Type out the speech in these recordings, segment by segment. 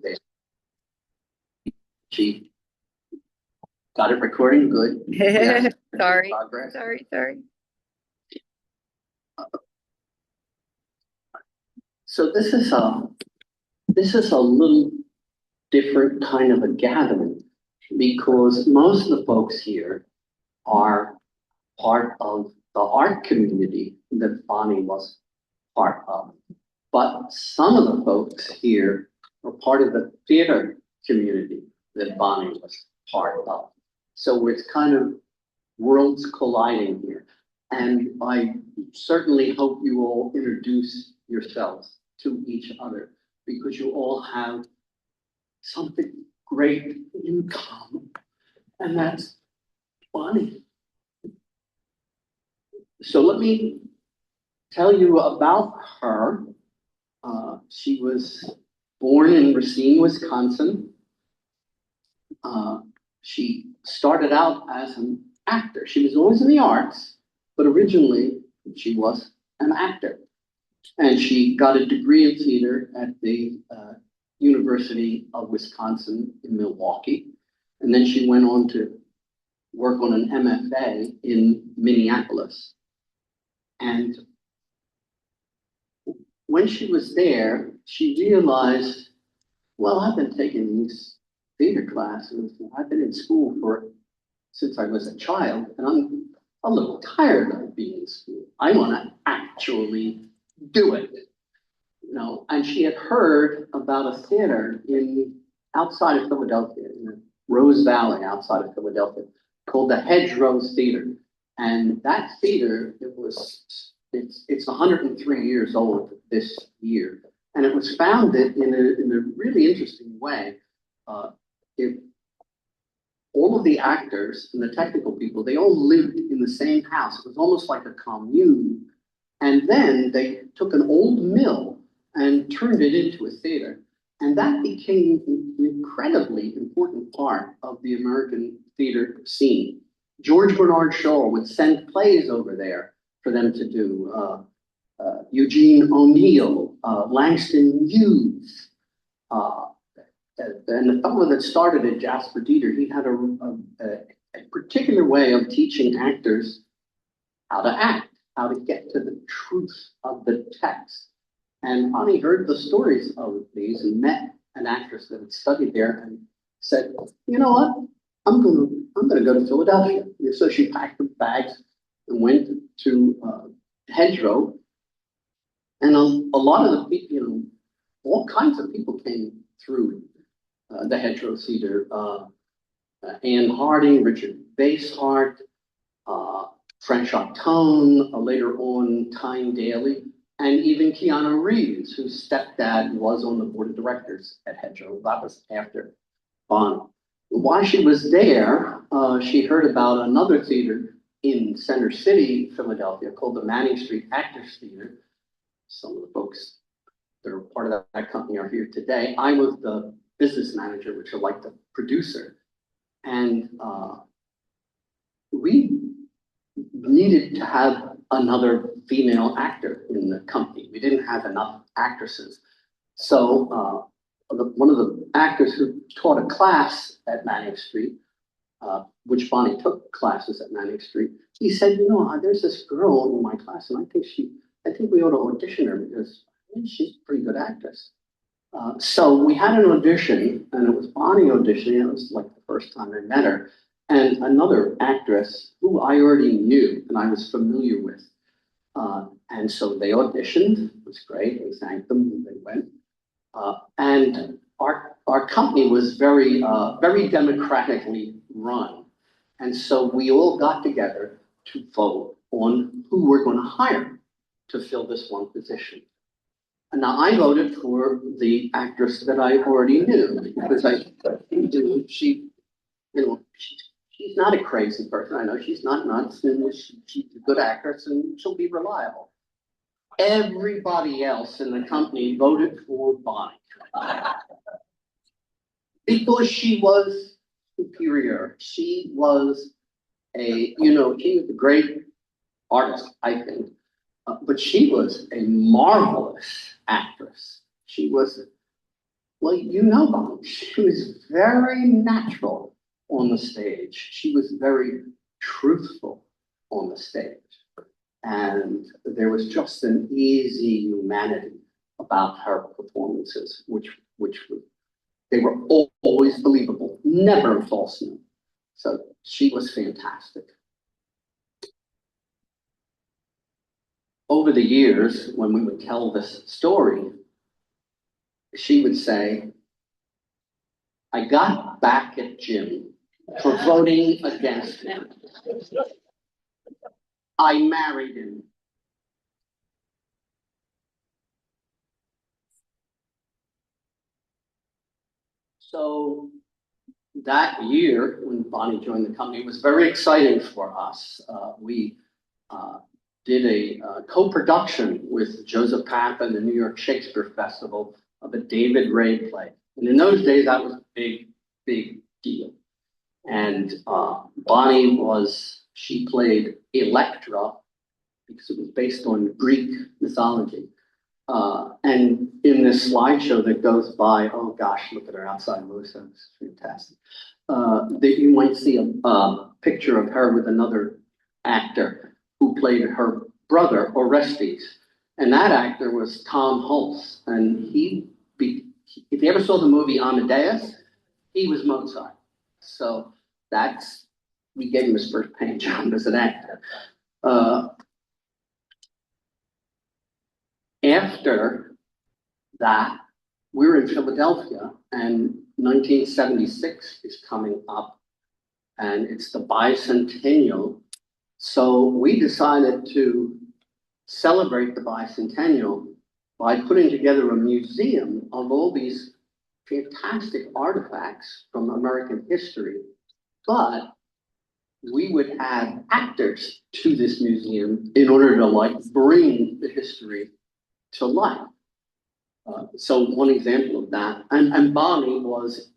there. She got it recording good. Yeah. Sorry, Progress. sorry. So this is a little different kind of a gathering because most of the folks here are part of the art community that Bonnie was part of. But some of the folks here are part of the theater community that Bonnie was part of. So it's kind of worlds colliding here. And I certainly hope you all introduce yourselves to each other because you all have something great in common, and that's Bonnie. So let me tell you about her. She was born in Racine, Wisconsin. She started out as an actor. She was always in the arts, but originally she was an actor. And she got a degree in theater at the University of Wisconsin in Milwaukee. And then she went on to work on an MFA in Minneapolis. And when she was there, she realized, well, I've been taking these theater classes. I've been in school since I was a child, and I'm a little tired of being in school. I want to actually do it. And she had heard about a theater outside of Philadelphia, in the Rose Valley outside of Philadelphia, called the Hedgerow Theater. And that theater, it's 103 years old this year. And it was founded in a really interesting way. All of the actors and the technical people, they all lived in the same house. It was almost like a commune. And then they took an old mill and turned it into a theater. And that became an incredibly important part of the American theater scene. George Bernard Shaw would send plays over there for them to do. Eugene O'Neill, Langston Hughes, and the fellow that started it, Jasper Dieter, he had a particular way of teaching actors how to act, how to get to the truth of the text. And Bonnie heard the stories of these and met an actress that had studied there and said, you know what, I'm gonna go to Philadelphia. And so she packed her bags and went to Hedgerow. And a lot of the people, all kinds of people came through the Hedgerow Theater. Anne Harding, Richard Basehart, French Octone, later on Tyne Daly, and even Keanu Reeves, whose stepdad was on the board of directors at Hedgerow. That was after Bonnie. While she was there, she heard about another theater in Center City, Philadelphia, called the Manning Street Actors Theater. Some of the folks that are part of that company are here today. I was the business manager, which are like the producer. And we needed to have another female actor in the company. We didn't have enough actresses. So one of the actors who taught a class at Manning Street, which Bonnie took classes at Manning Street, he said, there's this girl in my class, and I think we ought to audition her because she's a pretty good actress. So we had an audition, and it was Bonnie auditioning. It was like the first time I met her, and another actress who I already knew and I was familiar with. And so they auditioned. It was great. We thanked them, and they went. And our company was very democratically run, and so we all got together to vote on who we're going to hire to fill this one position. And now I voted for the actress that I already knew because she's not a crazy person. I know she's not nuts, and she's a good actress, and she'll be reliable. Everybody else in the company voted for Bonnie because she was superior. She was she was a great artist, I think. But she was a marvelous actress. She was Well, you know, Bonnie, she was very natural on the stage. She was very truthful on the stage. And there was just an easy humanity about her performances, which they were always believable, never false note. So she was fantastic. Over the years, when we would tell this story, she would say, I got back at Jim for voting against him. I married him. So that year, when Bonnie joined the company, it was very exciting for us. We did a co-production with Joseph Papp and the New York Shakespeare Festival of a David Ray play. And in those days, that was a big, big deal. And Bonnie she played Electra because it was based on Greek mythology. And in this slideshow that goes by, oh gosh, look at her outside Musa, it's fantastic. That you might see a picture of her with another actor who played her brother, Orestes. And that actor was Tom Hulce. And if you ever saw the movie Amadeus, he was Mozart. So we gave him his first paying job as an actor. After that, we're in Philadelphia, and 1976 is coming up, and it's the bicentennial. So we decided to celebrate the bicentennial by putting together a museum of all these fantastic artifacts from American history, but we would add actors to this museum in order to bring the history to life. So one example of that, and Bonnie was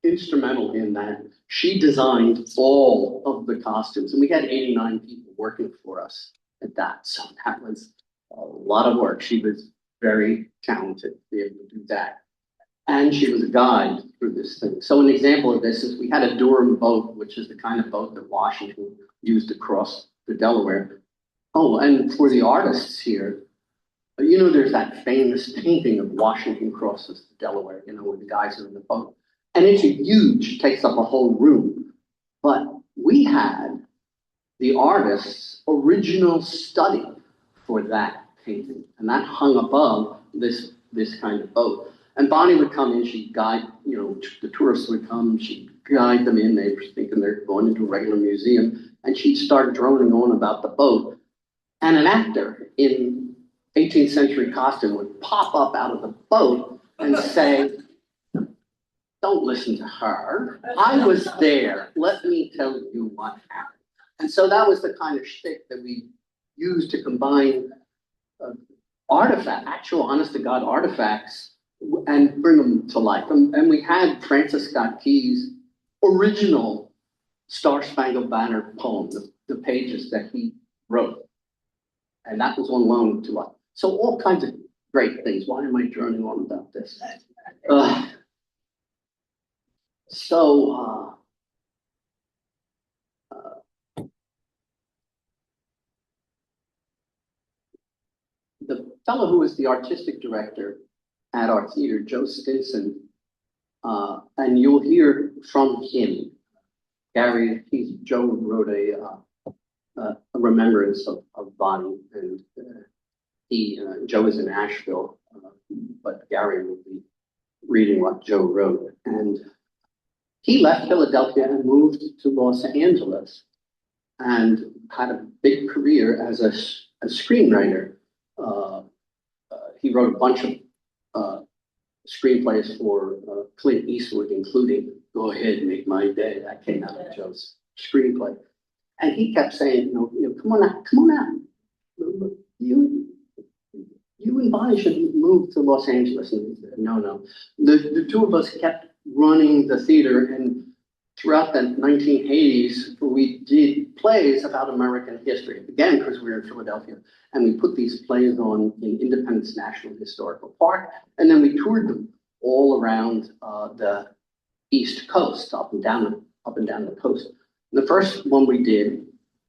instrumental in that. She designed all of the costumes, and we had 89 people working for us at that. So that was a lot of work. She was very talented to be able to do that. And she was a guide through this thing. So an example of this is we had a Durham boat, which is the kind of boat that Washington used to cross the Delaware. Oh, and for the artists here, there's that famous painting of Washington crosses the Delaware, where the guys are in the boat. And it's huge, takes up a whole room. But we had the artist's original study for that painting. And that hung above this kind of boat. And Bonnie would come in, she'd guide, the tourists would come, she'd guide them in. They were thinking they're going into a regular museum. And she'd start droning on about the boat. And an actor in 18th century costume would pop up out of the boat and say, don't listen to her. I was there. Let me tell you what happened. And so that was the kind of shtick that we used to combine actual honest-to-God artifacts, and bring them to life. And we had Francis Scott Key's original Star Spangled Banner poem, the pages that he wrote. And that was on loan to us. So all kinds of great things. Why am I droning on about this? The fellow who was the artistic director at our theater, Joe Stinson, and you'll hear from him. Gary, Joe wrote a remembrance of Bonnie, and Joe is in Asheville, but Gary will be reading what Joe wrote. And he left Philadelphia and moved to Los Angeles and had a big career as a screenwriter. He wrote a bunch of screenplays for Clint Eastwood, including Go Ahead, Make My Day. That came out of Joe's screenplay. And he kept saying, come on out. You and Bonnie should move to Los Angeles. And he said, no. The two of us kept running the theater, and throughout the 1980s, we did plays about American history, again, because we were in Philadelphia, and we put these plays on in Independence National Historical Park, and then we toured them all around the East Coast, up and down the coast. The first one we did,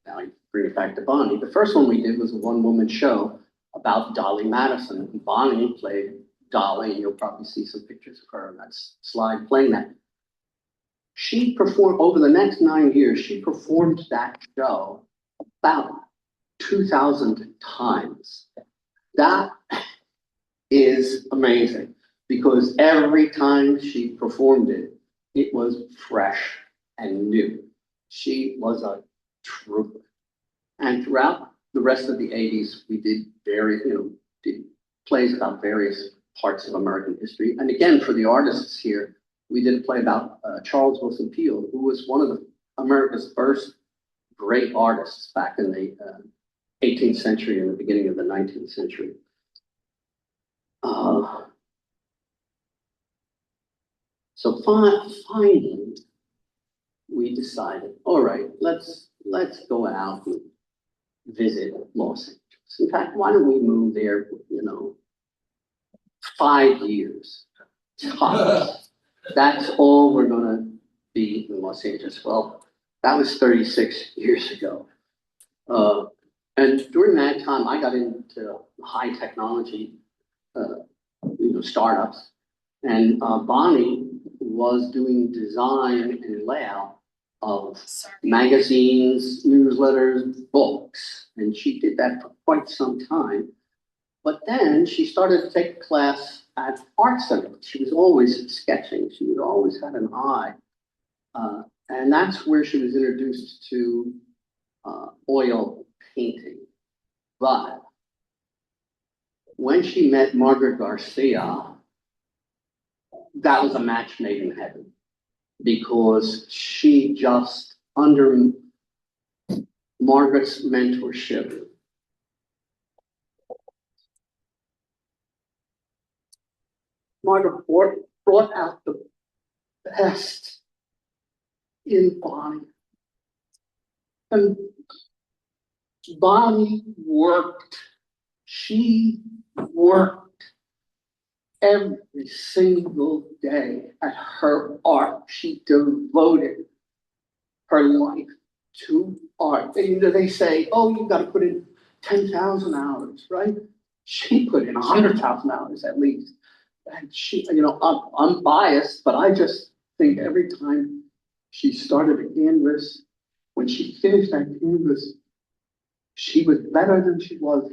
now I bring it back to Bonnie. The first one we did was a one-woman show about Dolly Madison. Bonnie played Dolly, and you'll probably see some pictures of her on that slide playing that. She performed over the next 9 years. She performed that show about 2,000 times. That is amazing because every time she performed it, it was fresh and new. She was a trooper. And throughout the rest of the 80s, we did did plays about various parts of American history. And again, for the artists here, we did a play about Charles Wilson Peale, who was one of America's first great artists back in the 18th century and the beginning of the 19th century. So finally, we decided, all right, let's go out and visit Los Angeles. In fact, why don't we move there, 5 years tops. That's all we're gonna be in Los Angeles. Well, that was 36 years ago. And during that time, I got into high technology, startups. And Bonnie was doing design and layout of magazines, newsletters, books. And she did that for quite some time. But then she started to take a class at Art Center. She was always sketching. She had always had an eye. And that's where she was introduced to oil painting. But when she met Margaret Garcia, that was a match made in heaven because she just, under Margaret's mentorship, Margaret brought out the best in Bonnie. And Bonnie worked. She worked every single day at her art. She devoted her life to art. They say, oh, you got to put in 10,000 hours, right? She put in 100,000 hours at least. And she, I'm biased, but I just think every time she started a canvas, when she finished that canvas, she was better than she was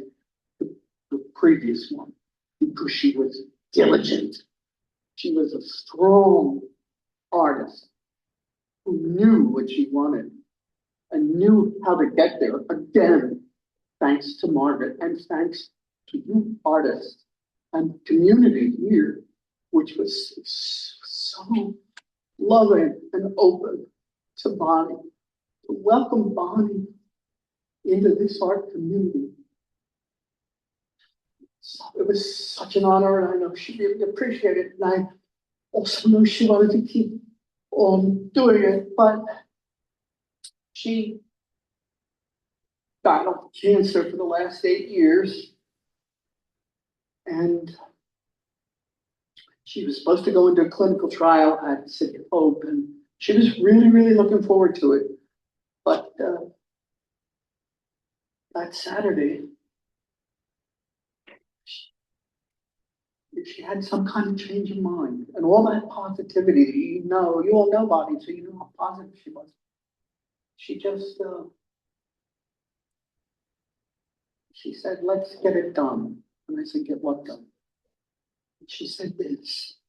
the previous one because she was diligent. She was a strong artist who knew what she wanted and knew how to get there. Again, thanks to Margaret and thanks to you artists and community here, which was so loving and open to Bonnie, to welcome Bonnie into this art community. So it was such an honor, and I know she really appreciated it. And I also know she wanted to keep on doing it, but she battled cancer for the last 8 years. And she was supposed to go into a clinical trial at City of Hope, and she was really, really looking forward to it. But that Saturday, she had some kind of change of mind, and all that positivity, you all know Bonnie, so you know how positive she was. She just, she said, let's get it done. And I said, get what done? And she said this.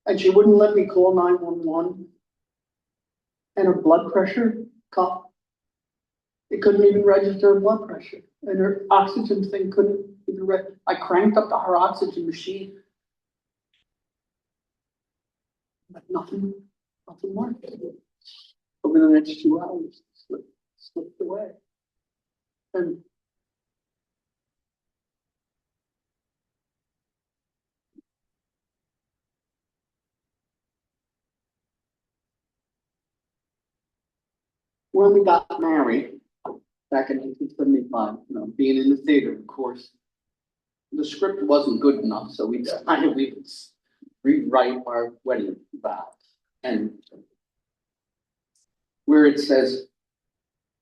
And she wouldn't let me call 911. And her blood pressure cuff, it couldn't even register her blood pressure. And her oxygen thing couldn't even register. I cranked up her oxygen machine, but nothing worked. Over the next 2 hours, slipped away. And when we got married back in 1975, being in the theater, of course, the script wasn't good enough, so we decided we would rewrite our wedding vows. And where it says,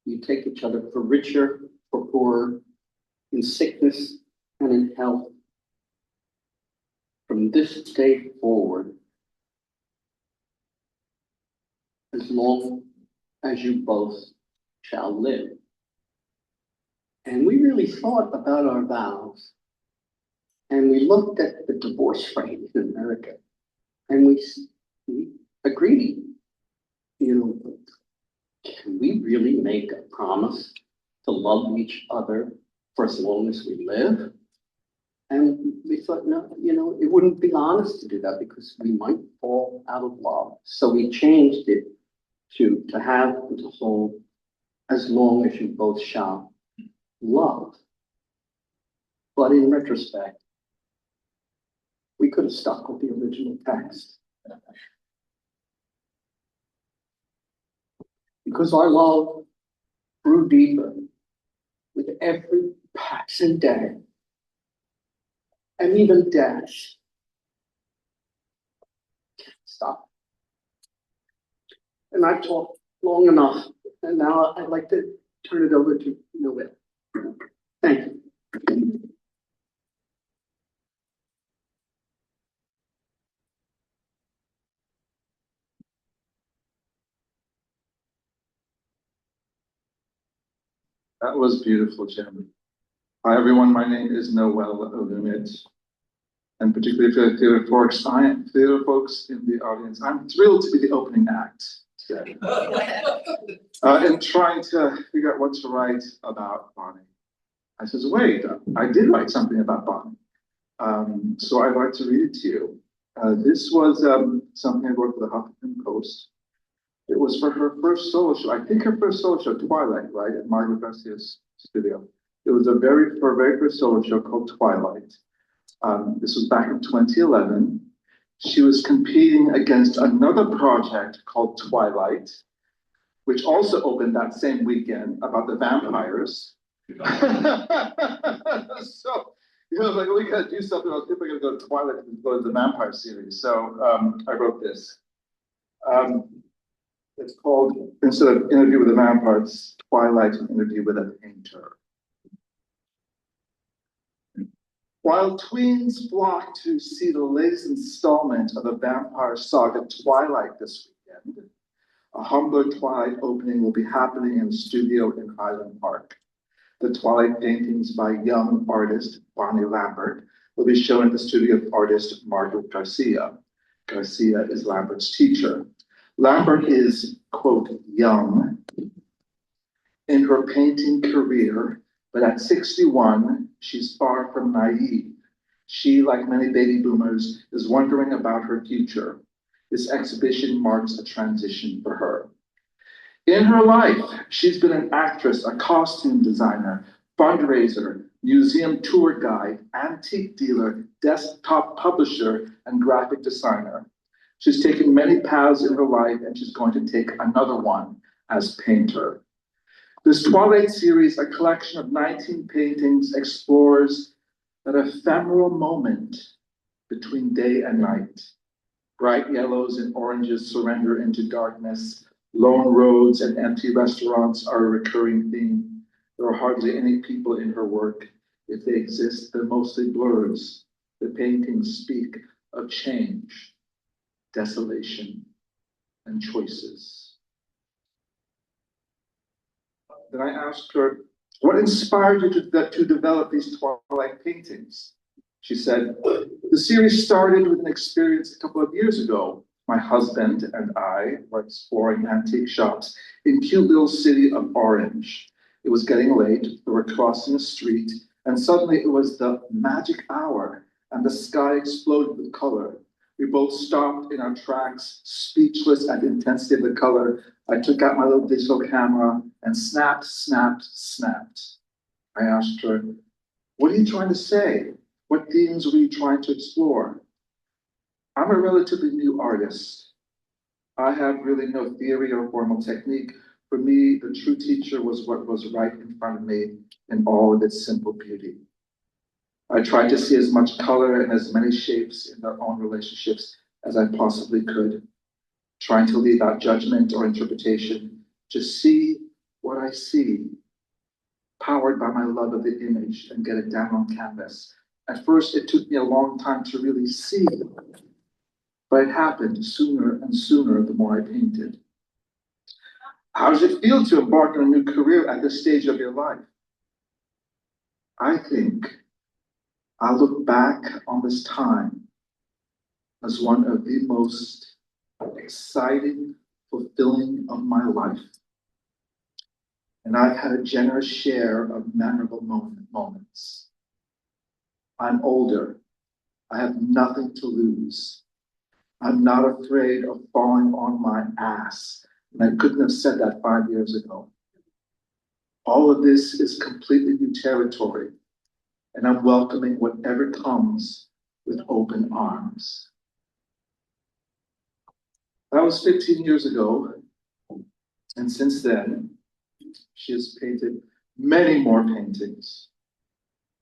you take each other for richer, for poorer, in sickness and in health. From this day forward, as long as you both shall live. And we really thought about our vows. And we looked at the divorce rate in America. And we agreed, you know, can we really make a promise to love each other for as long as we live? And we thought, no, you know, it wouldn't be honest to do that because we might fall out of love. So we changed it to have and to hold as long as you both shall love. But in retrospect, we could have stuck with the original text. Because our love grew deeper with every passing day and even death. Stop. And I've talked long enough, and now I'd like to turn it over to Noel. Thank you. That was beautiful, Jim. Hi, everyone. My name is Noel Olumid, and particularly for the theater folks in the audience, I'm thrilled to be the opening act today. And trying to figure out what to write about Bonnie. I says, wait, I did write something about Bonnie. So I'd like to read it to you. This was something I wrote for the Huffington Post. It was for her first solo show. I think her first solo show, Twilight, right, at Margaret Garcia's studio. It was her very first solo show called Twilight. This was back in 2011. She was competing against another project called Twilight, which also opened that same weekend about the vampires. So, you know, like, we gotta do something else. People are gonna go to Twilight and go to the vampire series. So I wrote this. It's called, instead of Interview with the Vampires, Twilight, Interview with a Painter. While tweens flock to see the latest installment of the vampire saga Twilight this weekend, a humbler Twilight opening will be happening in the studio in Highland Park. The Twilight paintings by young artist Bonnie Lambert will be shown at the studio of artist Margaret Garcia. Garcia is Lambert's teacher. Lambert is, quote, young in her painting career, but at 61, she's far from naive. She, like many baby boomers, is wondering about her future. This exhibition marks a transition for her. In her life, she's been an actress, a costume designer, fundraiser, museum tour guide, antique dealer, desktop publisher, and graphic designer. She's taken many paths in her life, and she's going to take another one as painter. This Twilight series, a collection of 19 paintings, explores that ephemeral moment between day and night. Bright yellows and oranges surrender into darkness. Lone roads and empty restaurants are a recurring theme. There are hardly any people in her work. If they exist, they're mostly blurs. The paintings speak of change, desolation, and choices. Then I asked her, what inspired you to develop these Twilight paintings? She said, the series started with an experience a couple of years ago. My husband and I were exploring antique shops in cute little city of Orange. It was getting late, we were crossing a street, and suddenly it was the magic hour, and the sky exploded with color. We both stopped in our tracks, speechless at the intensity of the color. I took out my little digital camera and snapped. I asked her, what are you trying to say? What themes were you trying to explore? I'm a relatively new artist. I have really no theory or formal technique. For me, the true teacher was what was right in front of me in all of its simple beauty. I tried to see as much color and as many shapes in their own relationships as I possibly could, trying to leave out judgment or interpretation, just see what I see, powered by my love of the image, and get it down on canvas. At first, it took me a long time to really see, but it happened sooner and sooner the more I painted. How does it feel to embark on a new career at this stage of your life? I think I look back on this time as one of the most exciting, fulfilling of my life. And I've had a generous share of memorable moments. I'm older. I have nothing to lose. I'm not afraid of falling on my ass. And I couldn't have said that 5 years ago. All of this is completely new territory, and I'm welcoming whatever comes with open arms. That was 15 years ago, and since then, she has painted many more paintings.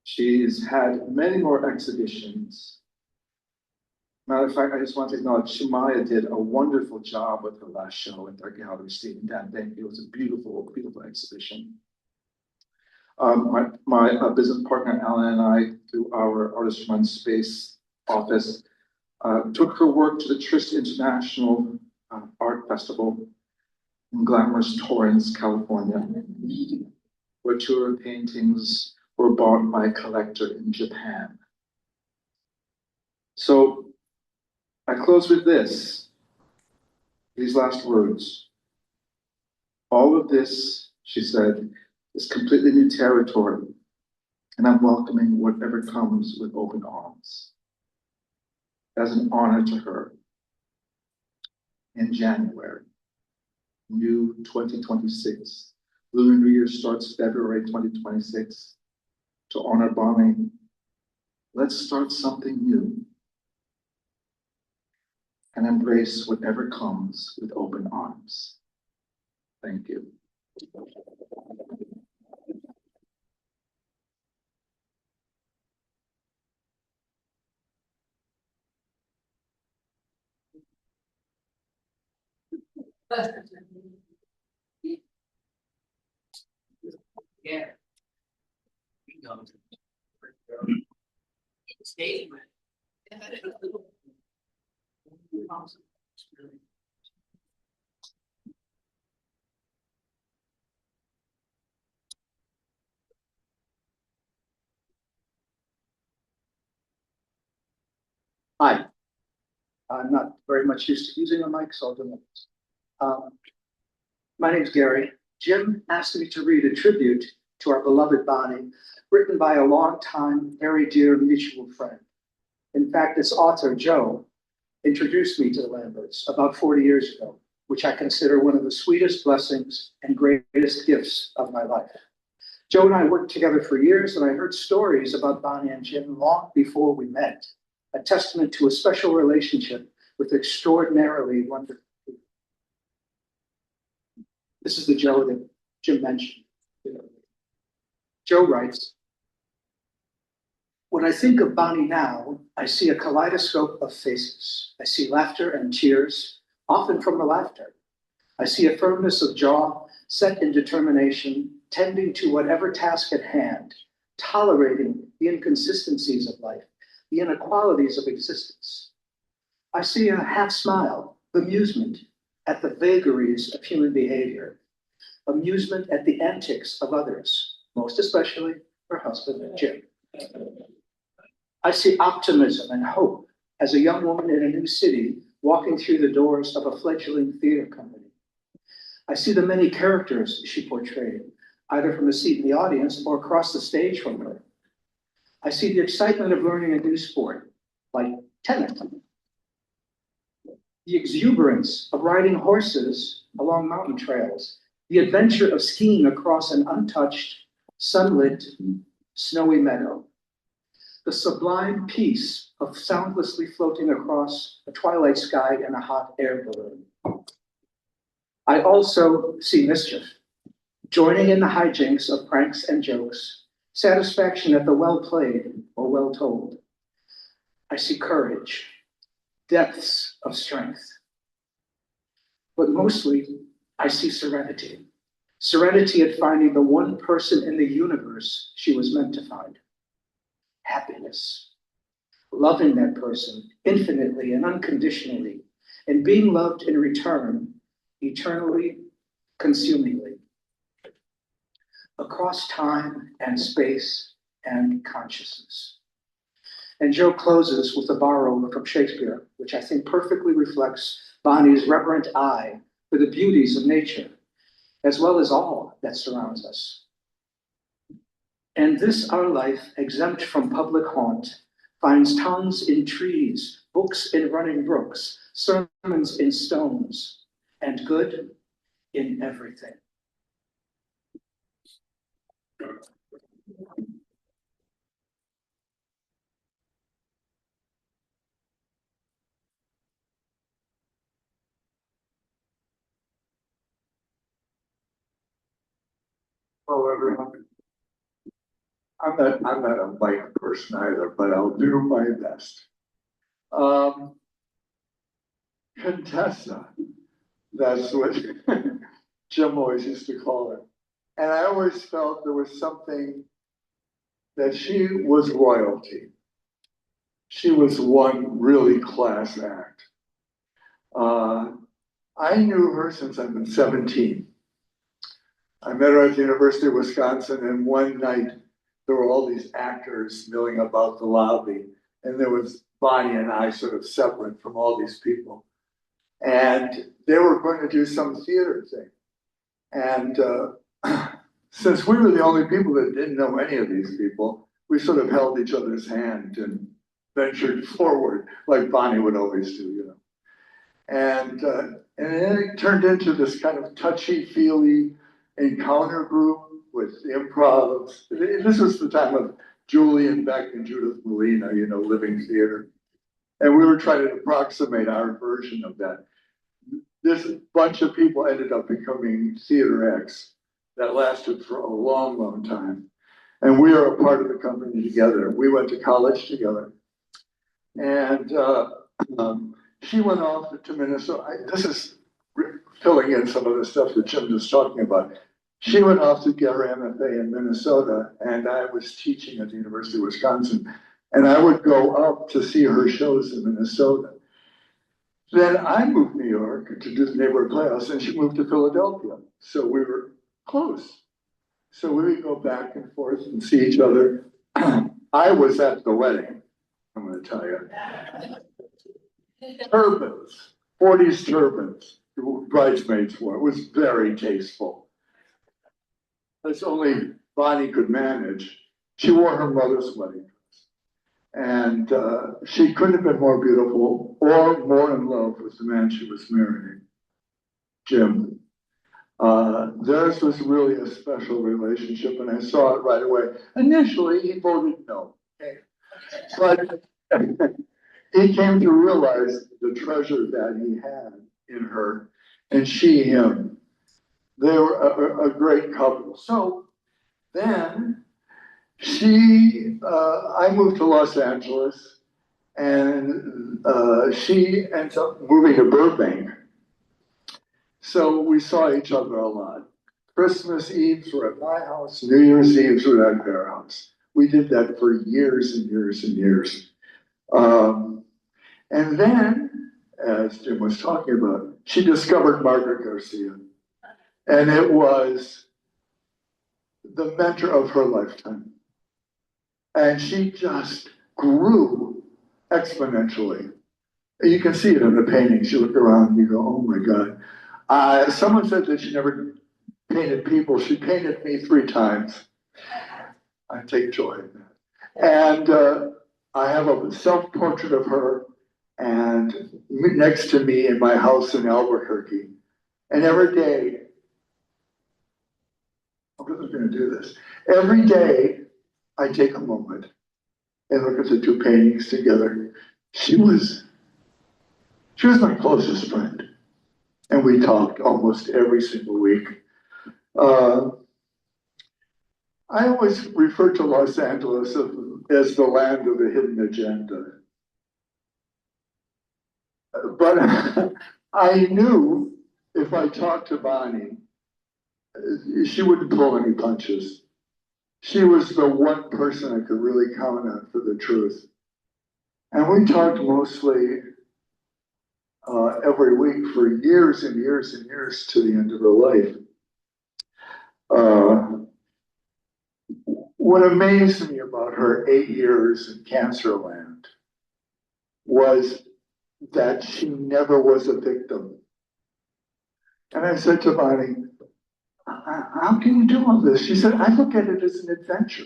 She's had many more exhibitions. Matter of fact, I just want to acknowledge Shemaya did a wonderful job with her last show at their gallery staying down there. It was a beautiful, beautiful exhibition. My business partner, Alan, and I, through our Artist Run Space office, took her work to the Trist International Art Festival in glamorous Torrance, California, where two of her paintings were bought by a collector in Japan. So I close with these last words. All of this, she said, is completely new territory, and I'm welcoming whatever comes with open arms. As an honor to her. In January, new 2026, Lunar New Year starts February 2026. To honor Bonnie, let's start something new and embrace whatever comes with open arms. Thank you. Yeah. Statement. Hi. I'm not very much used to using a mic, so I'll do it. My name's Gary. Jim asked me to read a tribute to our beloved Bonnie, written by a longtime, very dear mutual friend. In fact, its author, Joe, introduced me to the Lamberts about 40 years ago, which I consider one of the sweetest blessings and greatest gifts of my life. Joe and I worked together for years, and I heard stories about Bonnie and Jim long before we met, a testament to a special relationship with extraordinarily wonderful people. This is the Joe that Jim mentioned. Joe writes, when I think of Bonnie now, I see a kaleidoscope of faces. I see laughter and tears, often from the laughter. I see a firmness of jaw, set in determination, tending to whatever task at hand, tolerating the inconsistencies of life, the inequalities of existence. I see a half smile, amusement at the vagaries of human behavior, amusement at the antics of others, most especially her husband, Jim. I see optimism and hope as a young woman in a new city walking through the doors of a fledgling theater company. I see the many characters she portrayed, either from a seat in the audience or across the stage from her. I see the excitement of learning a new sport, like tennis. The exuberance of riding horses along mountain trails, the adventure of skiing across an untouched, sunlit, snowy meadow. The sublime peace of soundlessly floating across a twilight sky in a hot air balloon. I also see mischief, joining in the hijinks of pranks and jokes, satisfaction at the well played or well told. I see courage, depths of strength. But mostly, I see serenity. Serenity at finding the one person in the universe she was meant to find. Happiness. Loving that person infinitely and unconditionally, and being loved in return, eternally, consumingly. Across time and space and consciousness. And Joe closes with a borrow from Shakespeare, which I think perfectly reflects Bonnie's reverent eye for the beauties of nature, as well as all that surrounds us. And this our life, exempt from public haunt, finds tongues in trees, books in running brooks, sermons in stones, and good in everything. Hello, everyone. I'm not a mic person either, but I'll do my best. Contessa, that's what Jim always used to call her. And I always felt there was something that she was royalty. She was one really class act. I knew her since I've been 17. I met her at the University of Wisconsin, and one night there were all these actors milling about the lobby, and there was Bonnie and I sort of separate from all these people. And they were going to do some theater thing. And since we were the only people that didn't know any of these people, we sort of held each other's hand and ventured forward like Bonnie would always do, you know. And then it turned into this kind of touchy-feely encounter group with improvs. This was the time of Julian Beck and Judith Molina, you know, living theater. And we were trying to approximate our version of that. This bunch of people ended up becoming Theater X that lasted for a long, long time. And we are a part of the company together. We went to college together. And she went off to Minnesota. This is filling in some of the stuff that Jim was talking about. She went off to get her MFA in Minnesota, and I was teaching at the University of Wisconsin. And I would go up to see her shows in Minnesota. Then I moved to New York to do the neighborhood playhouse, and she moved to Philadelphia. So we were close. So we would go back and forth and see each other. I was at the wedding, I'm going to tell you. Turbans, 40s turbans, bridesmaids wore. It was very tasteful. That's only Bonnie could manage. She wore her mother's wedding dress. And she couldn't have been more beautiful or more in love with the man she was marrying, Jim. Theirs was really a special relationship, and I saw it right away. Initially, he voted no. Okay. But he came to realize the treasure that he had in her, and she him. They were a great couple. So then I moved to Los Angeles, and she ends up moving to Burbank. So we saw each other a lot. Christmas Eves were at my house, New Year's Eves were at their house. We did that for years and years and years. And then, as Jim was talking about, she discovered Margaret Garcia. And it was the mentor of her lifetime. And she just grew exponentially. You can see it in the paintings. You look around and you go, oh my God. Someone said that she never painted people. She painted me 3 times. I take joy in that. And I have a self-portrait of her and next to me in my house in Albuquerque. And every day, I'm going to do this. Every day, I take a moment and look at the 2 paintings together. She was my closest friend. And we talked almost every single week. I always refer to Los Angeles as the land of the hidden agenda. But I knew if I talked to Bonnie, she wouldn't pull any punches. She was the one person I could really count on for the truth. And we talked mostly every week for years and years and years to the end of her life. What amazed me about her 8 years in Cancerland was that she never was a victim. And I said to Bonnie, how can you do all this? She said, I look at it as an adventure.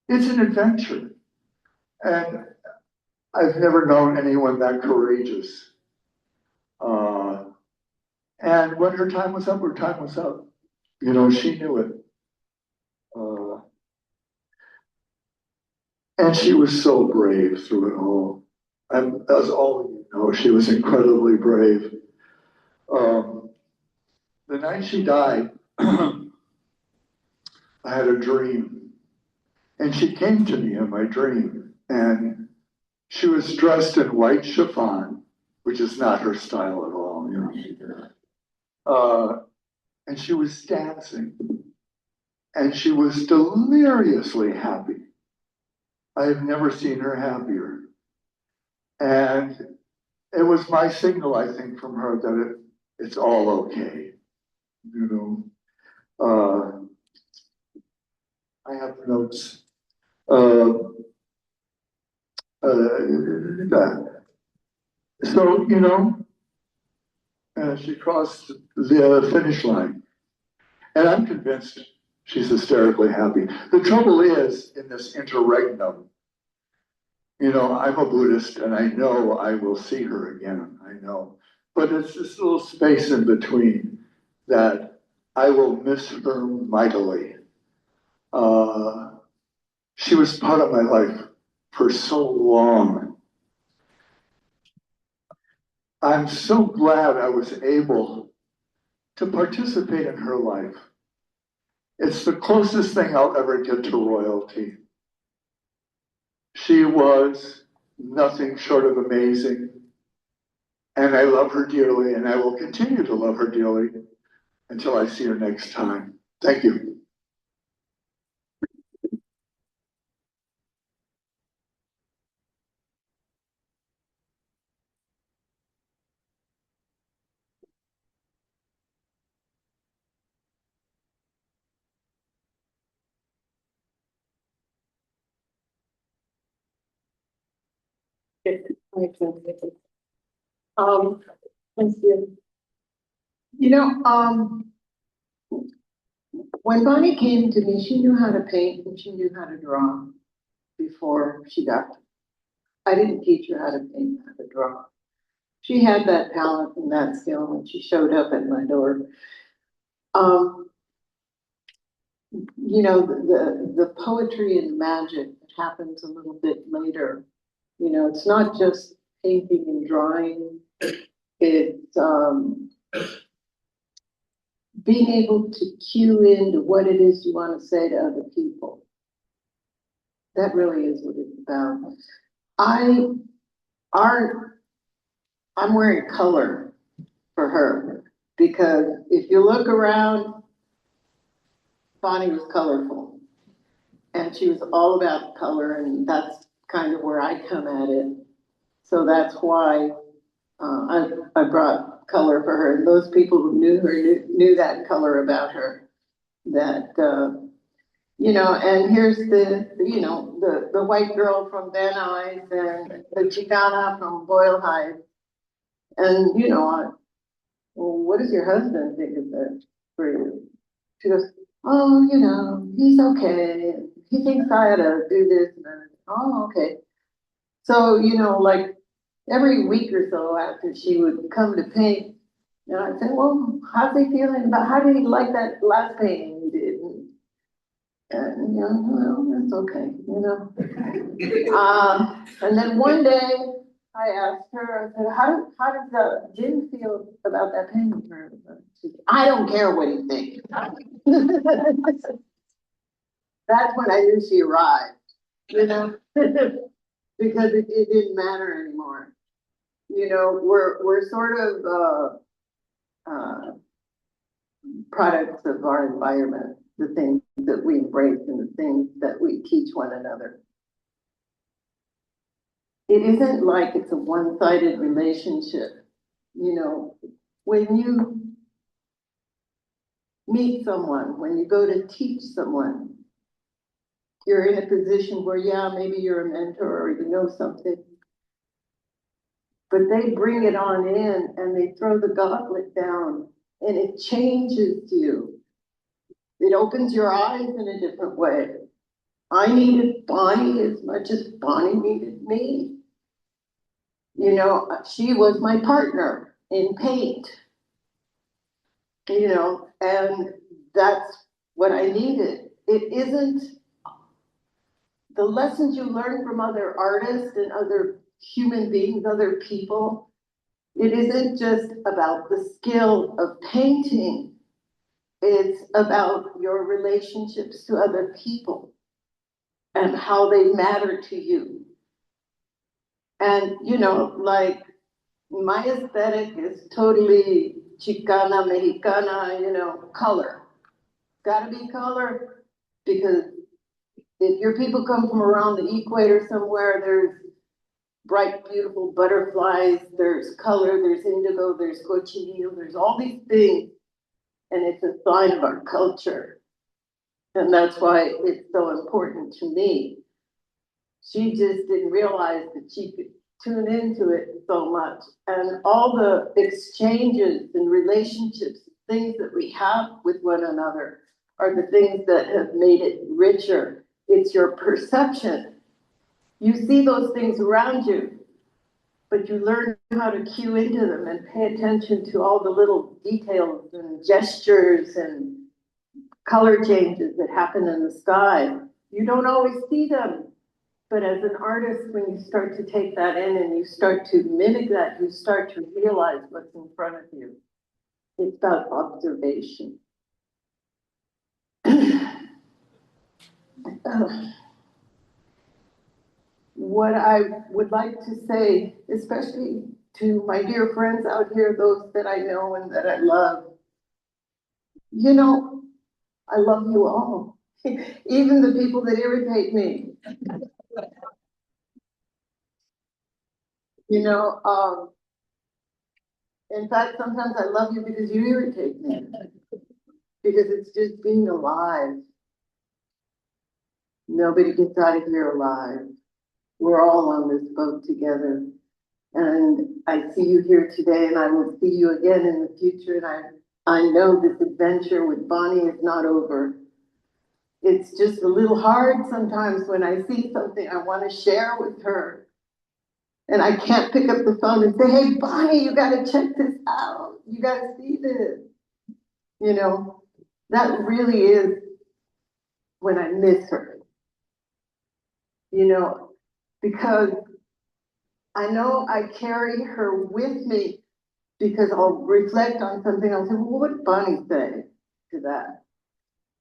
It's an adventure. And I've never known anyone that courageous. And when her time was up, her time was up. You know, she knew it. And she was so brave through it all. And as all of you know, she was incredibly brave. The night she died, I had a dream. And she came to me in my dream. And she was dressed in white chiffon, which is not her style at all, you know. And she was dancing. And she was deliriously happy. I have never seen her happier. And it was my signal, I think, from her that it's all okay. You know, I have notes. So, you know, she crossed the finish line. And I'm convinced she's hysterically happy. The trouble is, in this interregnum, you know, I'm a Buddhist and I know I will see her again. I know. But it's this little space in between that I will miss her mightily. She was part of my life for so long. I'm so glad I was able to participate in her life. It's the closest thing I'll ever get to royalty. She was nothing short of amazing. And I love her dearly, and I will continue to love her dearly until I see her next time. Thank you. Thank you. You know, when Bonnie came to me, she knew how to paint and she knew how to draw before she got. I didn't teach her how to paint, how to draw. She had that talent and that skill when she showed up at my door. You know, the poetry and magic happens a little bit later. You know, it's not just painting and drawing. It's being able to cue into what it is you want to say to other people. That really is what it's about. I'm wearing color for her because if you look around, Bonnie was colorful and she was all about color, and that's kind of where I come at it. So that's why I brought color for her. And those people who knew her knew that color about her. That you know, and here's the white girl from Van Nuys and the Chicana from Boyle Heights. And you know, well, what does your husband think of this for you? She goes, oh, you know, he's okay. He thinks I ought to do this. And then, oh, okay. So, you know, like every week or so after she would come to paint, and I'd say, well, how's he feeling about, how did he like that last painting you did? And you know, well, that's okay, you know. And then one day I asked her, I said, how does Jim feel about that painting? She said, I don't care what he thinks. That's when I knew she arrived, you know? Because it didn't matter anymore. You know, we're sort of, products of our environment, the things that we embrace and the things that we teach one another. It isn't like it's a one-sided relationship. You know, when you meet someone, when you go to teach someone, you're in a position where, yeah, maybe you're a mentor or you know something, but they bring it on in and they throw the gauntlet down and it changes you. It opens your eyes in a different way. I needed Bonnie as much as Bonnie needed me. You know, she was my partner in paint, you know, and that's what I needed. It isn't the lessons you learn from other artists and other human beings, other people. It isn't just about the skill of painting. It's about your relationships to other people and how they matter to you. And, you know, like my aesthetic is totally Chicana, Mexicana, you know, color. Gotta be color because if your people come from around the equator somewhere, there's bright, beautiful butterflies, there's color, there's indigo, there's cochinillo, there's all these things. And it's a sign of our culture. And that's why it's so important to me. She just didn't realize that she could tune into it so much. And all the exchanges and relationships, things that we have with one another are the things that have made it richer. It's your perception. You see those things around you, but you learn how to cue into them and pay attention to all the little details and gestures and color changes that happen in the sky. You don't always see them. But as an artist, when you start to take that in and you start to mimic that, you start to realize what's in front of you. It's about observation. What I would like to say, especially to my dear friends out here, those that I know and that I love, you know, I love you all, even the people that irritate me. You know, in fact, sometimes I love you because you irritate me, because it's just being alive. Nobody gets out of here alive. We're all on this boat together. And I see you here today, and I will see you again in the future. And I know this adventure with Bonnie is not over. It's just a little hard sometimes when I see something I want to share with her. And I can't pick up the phone and say, hey, Bonnie, you got to check this out. You got to see this. You know, that really is when I miss her. You know, because I know I carry her with me because I'll reflect on something. I'll say, well, what did Bonnie say to that?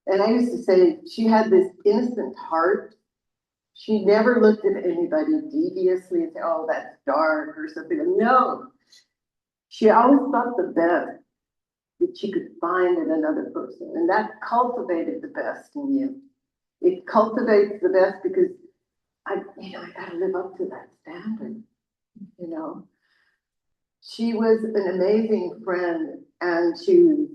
And I used to say she had this innocent heart. She never looked at anybody deviously and say, oh, that's dark or something. No, she always thought the best that she could find in another person. And that cultivated the best in you. It cultivates the best because I gotta live up to that standard, you know. She was an amazing friend, and she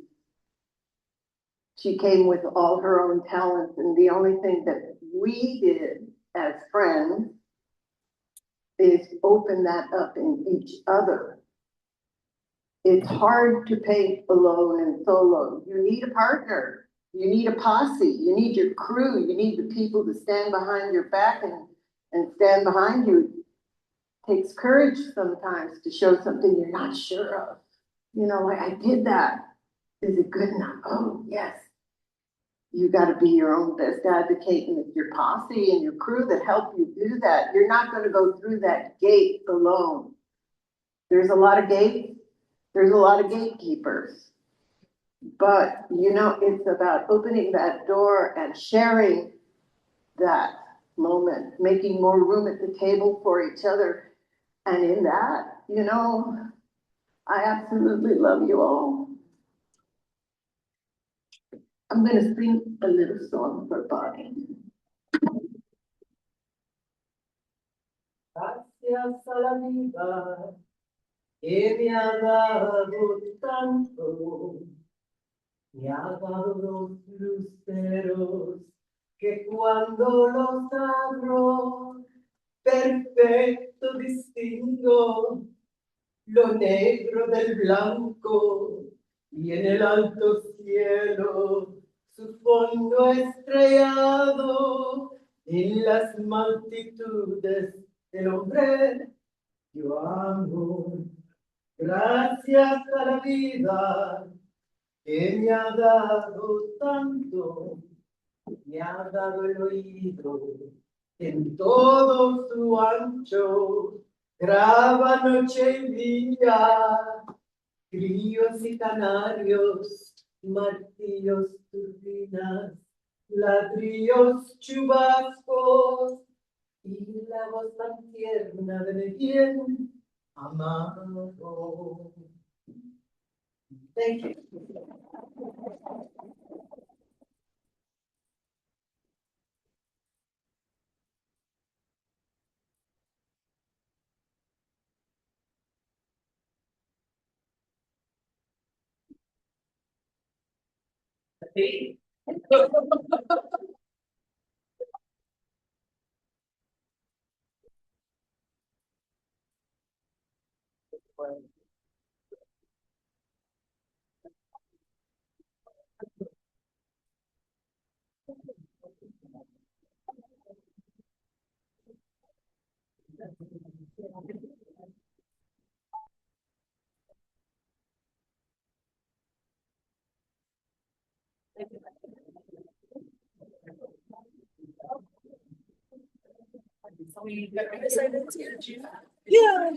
came with all her own talents, and the only thing that we did as friends is open that up in each other. It's hard to paint alone and solo. You need a partner. You need a posse. You need your crew. You need the people to stand behind your back and stand behind you. It takes courage sometimes to show something you're not sure of. You know, like, I did that. Is it good enough? Oh, yes. You got to be your own best advocate, and it's your posse and your crew that help you do that. You're not going to go through that gate alone. There's a lot of gates. There's a lot of gatekeepers. But, you know, it's about opening that door and sharing that moment, making more room at the table for each other. And in that, you know, I absolutely love you all. I'm gonna sing a little song for Bonnie. Gracias a la vida que me ha dado tanto, me ha dado los luceros que cuando los abro, perfecto distingo lo negro del blanco y en el alto cielo su fondo estrellado en las multitudes del hombre yo amo. Gracias a la vida que me ha dado tanto, me ha dado el oído en todo su ancho, graba noche y día, grillos y canarios, martillos, turbinas, ladrillos, chubascos, y la voz tan tierna de mi bien amado. Thank you. Sí. Yeah.